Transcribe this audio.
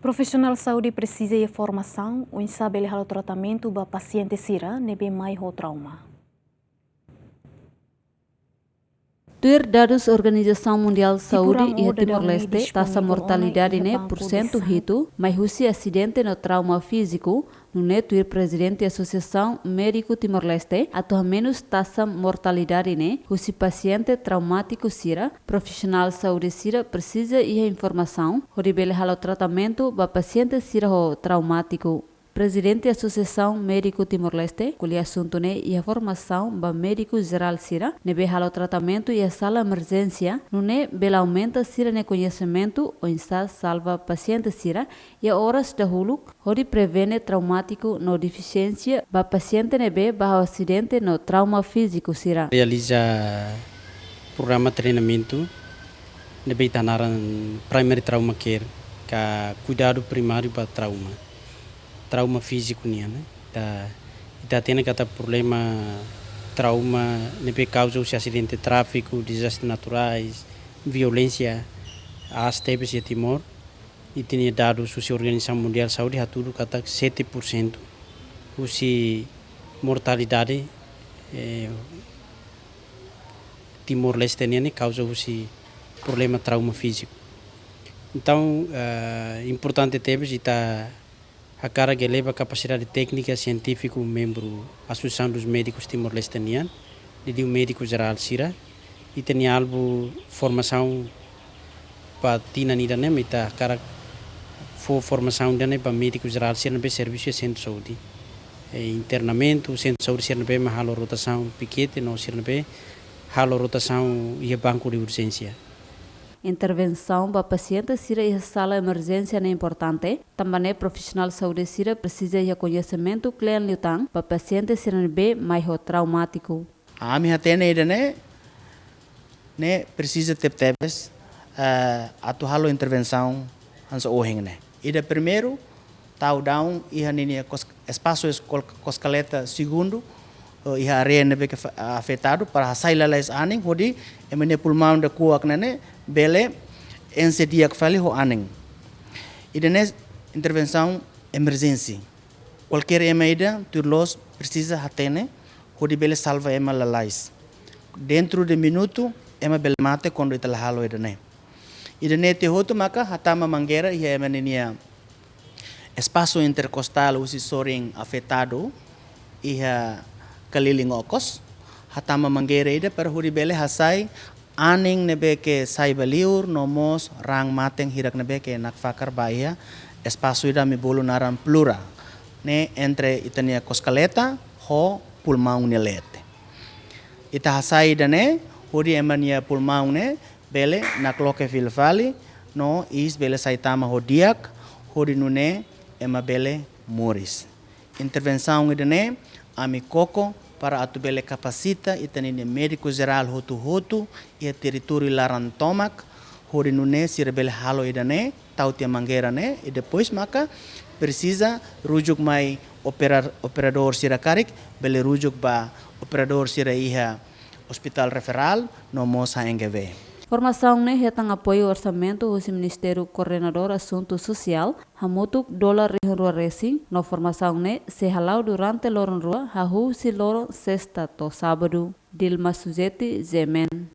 Profissional de saúde precisa de formação ou saber o tratamento para paciente sira nebe mais o trauma. Ter dados Organização Mundial de Saúde e Timor-Leste, taxa mortalidade né por cento hito, mas husi acidente no trauma físico, no neto ir presidente da Associação Médico Timor-Leste, atual menos taxa mortalidade né, husi paciente traumático sira, profissional de saúde sira precisa de informação, horibele halo tratamento para paciente sira ho traumático. Presidente da Associação Médico Timor-Leste, com o assunto e a formação para médico geral sira, nebe halo tratamento e a sala emergência, não é bela aumenta sira ne conhecimento ou insta salva paciente sira e a horas da hulu, onde prevene traumático no deficiência para paciente nebe para acidente no trauma físico sira. Realiza programa treinamento nebe tanaran primary trauma care, ka cuidado primário para trauma físico né, tá tendo cada problema trauma nebe causa os acidente de tráfico, desastres naturais, violência às tebes e Timor e tinha dados a Organização Mundial de Saúde a tudo kata 7% usi mortalidade Timor-Leste né causa usi problema trauma físico. Então importante tebes e tá a cara que leva capacidade técnica científica membro Associação dos Médicos Timor-Lestenianos, de médico geral sira e tem algo formação para tina nida né, mita cara formação dane para médico geral sira no serviço de centro de saúde. Internamento, centro de saúde sira no halo rotação piquete, não sira no halo rotação e banco de urgência. Intervenção para paciente sira e sala emergência é importante. Também profissional de saúde sira precisa de conhecimento clean liutang para paciente sira be mais traumático. A minha tena né precisa ter tebes atualo intervenção anso ohing né. Ida primeiro tau down e hanini espaço coscaleta segundo e a área nebe afetado para sailales aning hodi emene pulmão da kuak né bele ensedia que fale ho aning. Ida intervenção emergência. Qualquer emaida turlos precisa hatene hodi bele salva ema lalais. Dentro de minuto ema bele mate quando ita lahalo ida ne. Ida ne te hoto maka hatama mangueira e ema nenia espaço intercostal usi soring afetado e kaliling okos hatama mangueira ida para hodi bele hasai aning nebe ke sai baliur nomos rang mateng hirak nebe ke nakfakar baia espaço ida mi bolo naran plura ne entre itania coscaleta ho pulmão nelete ita hasai dane hodi emania pulmão ne bele nakloke filfali no is bele saitama hodiak hodi nune ema bele moris intervenção idane ami coco para atubele capacita itanine médico geral hotu e a território larantomac hori nune sirebele halo idane tautia mangueira né e depois maka precisa rujuk mai operador sirakarik bele rujuk ba operador sira iha hospital referral no mosa NGV. Formação né retang apoio orçamento do Ministério Coordenador Assunto Social, hamutuk $, resi, no formação né se halau durante loron rua, hahu si loron sexta to sábado, Dilma Suzete, Zemen.